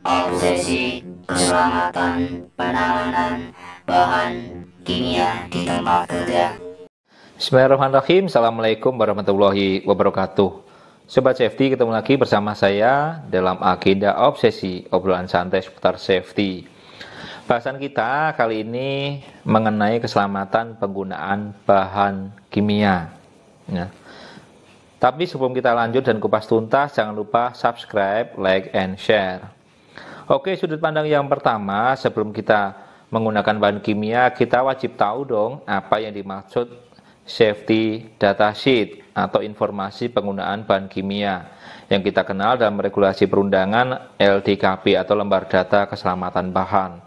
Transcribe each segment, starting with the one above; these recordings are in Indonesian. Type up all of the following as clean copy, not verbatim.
Obsesi keselamatan penanganan bahan kimia di tempat kerja. Bismillahirrahmanirrahim. Assalamualaikum warahmatullahi wabarakatuh. Sobat Safety, ketemu lagi bersama saya dalam agenda obsesi, obrolan santai seputar safety. Bahasan kita kali ini mengenai keselamatan penggunaan bahan kimia. Ya. Tapi sebelum kita lanjut dan kupas tuntas, jangan lupa subscribe, like, and share. Oke, sudut pandang yang pertama, sebelum kita menggunakan bahan kimia, kita wajib tahu dong apa yang dimaksud safety data sheet atau informasi penggunaan bahan kimia yang kita kenal dalam regulasi perundangan LDKB atau lembar data keselamatan bahan.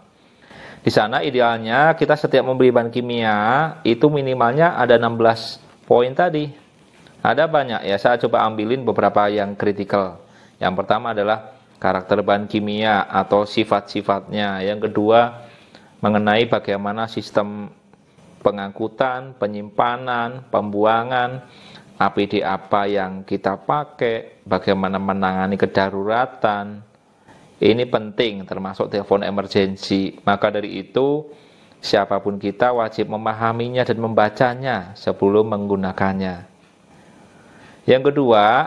Di sana idealnya kita setiap membeli bahan kimia itu minimalnya ada 16 poin tadi. Ada banyak ya, saya coba ambilin beberapa yang kritikal. Yang pertama adalah karakter bahan kimia atau sifat-sifatnya. Yang kedua, mengenai bagaimana sistem pengangkutan, penyimpanan, pembuangan, APD apa yang kita pakai, bagaimana menangani kedaruratan. Ini penting termasuk telepon emergensi. Maka dari itu, siapapun kita wajib memahaminya dan membacanya sebelum menggunakannya. Yang kedua,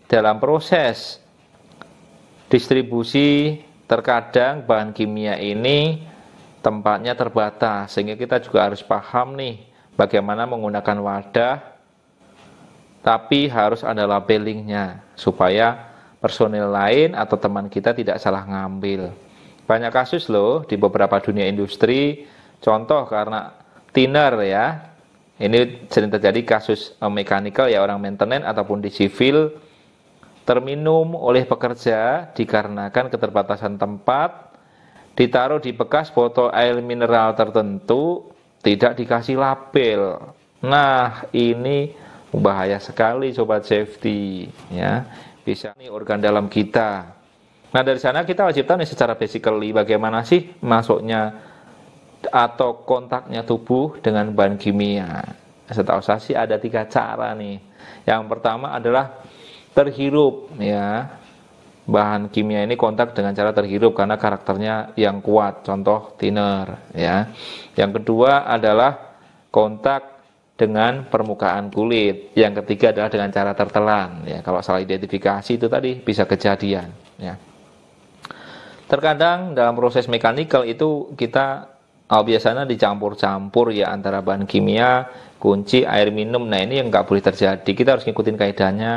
dalam proses distribusi terkadang bahan kimia ini tempatnya terbatas, sehingga kita juga harus paham nih bagaimana menggunakan wadah, tapi harus ada labelingnya supaya personil lain atau teman kita tidak salah ngambil. Banyak kasus loh di beberapa dunia industri, contoh karena thinner ya, ini sering terjadi kasus mechanical ya, orang maintenance ataupun di sivil terminum oleh pekerja dikarenakan keterbatasan tempat, ditaruh di bekas botol air mineral tertentu, tidak dikasih label. Nah, ini bahaya sekali sobat safety ya. Bisa nih organ dalam kita. Nah, dari sana kita wajib tahu nih secara basically bagaimana sih masuknya atau kontaknya tubuh dengan bahan kimia. Setahu saya sih ada 3 cara nih. Yang pertama adalah terhirup ya. Bahan kimia ini kontak dengan cara terhirup karena karakternya yang kuat, contoh thinner ya. Yang kedua adalah kontak dengan permukaan kulit. Yang ketiga adalah dengan cara tertelan ya. Kalau salah identifikasi itu tadi bisa kejadian ya. Terkadang dalam proses mechanical itu kita biasanya dicampur-campur ya antara bahan kimia, kunci, air minum. Nah, ini yang nggak boleh terjadi. Kita harus ngikutin kaidahnya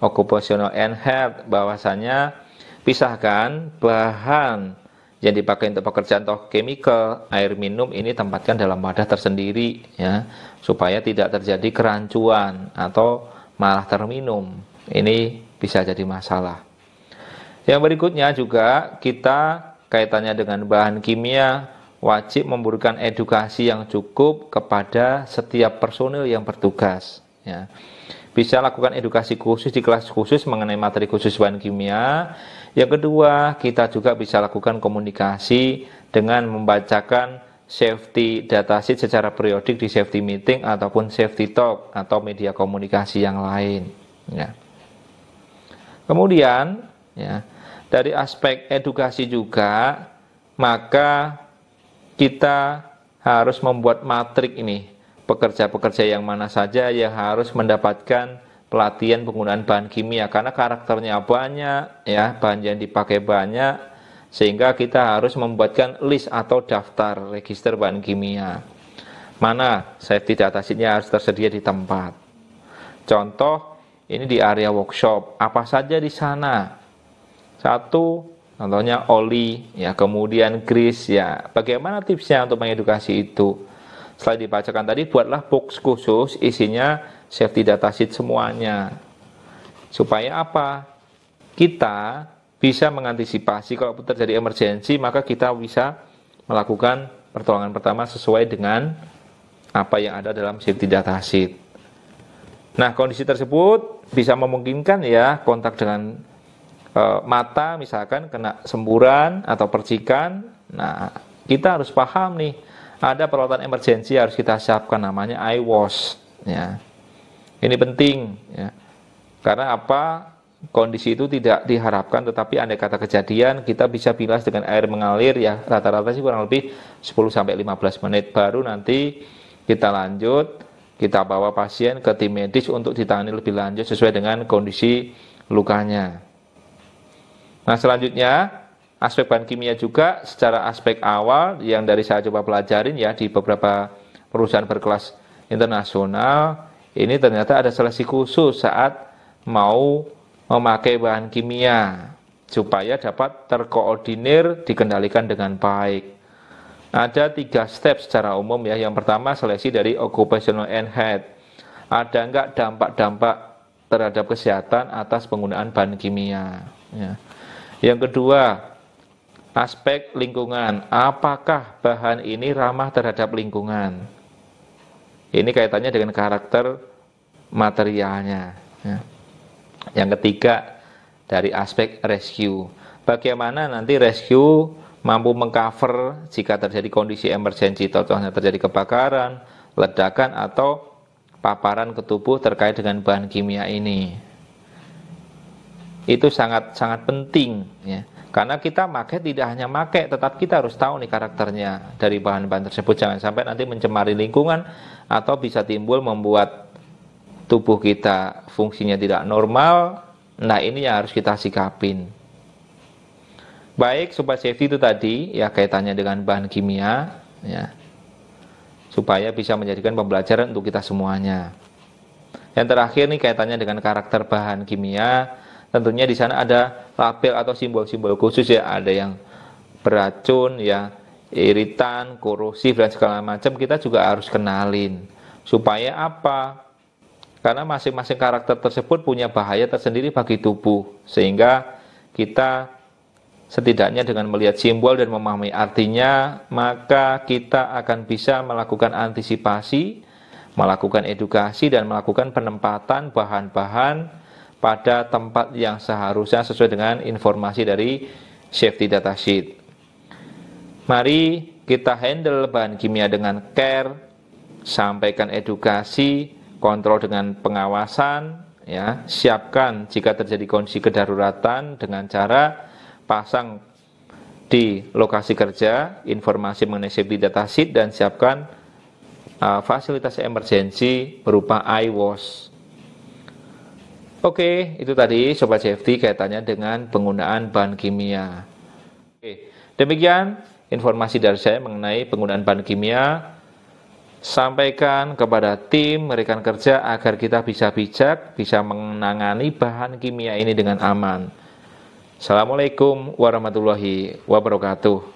occupational and health, bahwasanya pisahkan bahan yang dipakai untuk pekerjaan atau chemical, air minum ini tempatkan dalam wadah tersendiri ya, supaya tidak terjadi kerancuan atau malah terminum. Ini bisa jadi masalah. Yang berikutnya juga kita kaitannya dengan bahan kimia wajib memberikan edukasi yang cukup kepada setiap personil yang bertugas ya. Bisa lakukan edukasi khusus di kelas khusus mengenai materi khusus bahan kimia. Yang kedua, kita juga bisa lakukan komunikasi dengan membacakan safety datasheet secara periodik di safety meeting ataupun safety talk atau media komunikasi yang lain ya. Kemudian ya, dari aspek edukasi juga, maka kita harus membuat matrik ini, pekerja-pekerja yang mana saja yang harus mendapatkan pelatihan penggunaan bahan kimia karena karakternya banyak ya, bahan yang dipakai banyak, sehingga kita harus membuatkan list atau daftar register bahan kimia. Mana safety data sheet-nya harus tersedia di tempat. Contoh ini di area workshop, apa saja di sana? Satu, contohnya oli ya, kemudian grease ya. Bagaimana tipsnya untuk mengedukasi itu? Setelah dibacakan tadi, buatlah box khusus isinya safety data sheet semuanya. Supaya apa? Kita bisa mengantisipasi kalau terjadi emergensi, maka kita bisa melakukan pertolongan pertama sesuai dengan apa yang ada dalam safety data sheet. Nah, kondisi tersebut bisa memungkinkan ya kontak dengan mata, misalkan kena semburan atau percikan. Nah, kita harus paham nih, ada peralatan emergensi harus kita siapkan, namanya eye wash ya. Ini penting ya. Karena apa? kondisi itu tidak diharapkan, tetapi andai kata kejadian, kita bisa bilas dengan air mengalir ya, rata-rata sih kurang lebih 10-15 menit. Baru nanti kita lanjut, kita bawa pasien ke tim medis untuk ditangani lebih lanjut sesuai dengan kondisi lukanya. Nah, selanjutnya aspek bahan kimia juga secara aspek awal yang dari saya coba pelajarin ya di beberapa perusahaan berkelas internasional, ini ternyata ada seleksi khusus saat mau memakai bahan kimia supaya dapat terkoordinir, dikendalikan dengan baik. Ada 3 step secara umum ya. Yang pertama, seleksi dari occupational and health. Ada enggak dampak-dampak terhadap kesehatan atas penggunaan bahan kimia ya. Yang kedua, aspek lingkungan. Apakah bahan ini ramah terhadap lingkungan? Ini kaitannya dengan karakter materialnya ya. Yang ketiga, dari aspek rescue. Bagaimana nanti rescue mampu mengcover jika terjadi kondisi emergensi, contohnya terjadi kebakaran, ledakan, atau paparan ke tubuh terkait dengan bahan kimia ini. Itu sangat penting ya. Karena kita pakai tidak hanya pakai, tetap kita harus tahu nih karakternya dari bahan-bahan tersebut. Jangan sampai nanti mencemari lingkungan atau bisa timbul membuat tubuh kita fungsinya tidak normal. Nah, ini yang harus kita sikapin. Baik, Sobat Safety, itu tadi ya kaitannya dengan bahan kimia ya, supaya bisa menjadikan pembelajaran untuk kita semuanya. Yang terakhir nih kaitannya dengan karakter bahan kimia. Tentunya di sana ada label atau simbol-simbol khusus ya, ada yang beracun ya, iritan, korosif dan segala macam. Kita juga harus kenalin. Supaya apa? Karena masing-masing karakter tersebut punya bahaya tersendiri bagi tubuh, sehingga kita setidaknya dengan melihat simbol dan memahami artinya, maka kita akan bisa melakukan antisipasi, melakukan edukasi, dan melakukan penempatan bahan-bahan pada tempat yang seharusnya sesuai dengan informasi dari safety data sheet. Mari kita handle bahan kimia dengan care, sampaikan edukasi, kontrol dengan pengawasan, ya, siapkan jika terjadi kondisi kedaruratan dengan cara pasang di lokasi kerja informasi mengenai safety data sheet dan siapkan fasilitas emergensi berupa iWash. Oke, itu tadi Sobat Safety kaitannya dengan penggunaan bahan kimia. Oke, demikian informasi dari saya mengenai penggunaan bahan kimia. Sampaikan kepada tim rekan kerja agar kita bisa bijak, bisa menangani bahan kimia ini dengan aman. Assalamualaikum warahmatullahi wabarakatuh.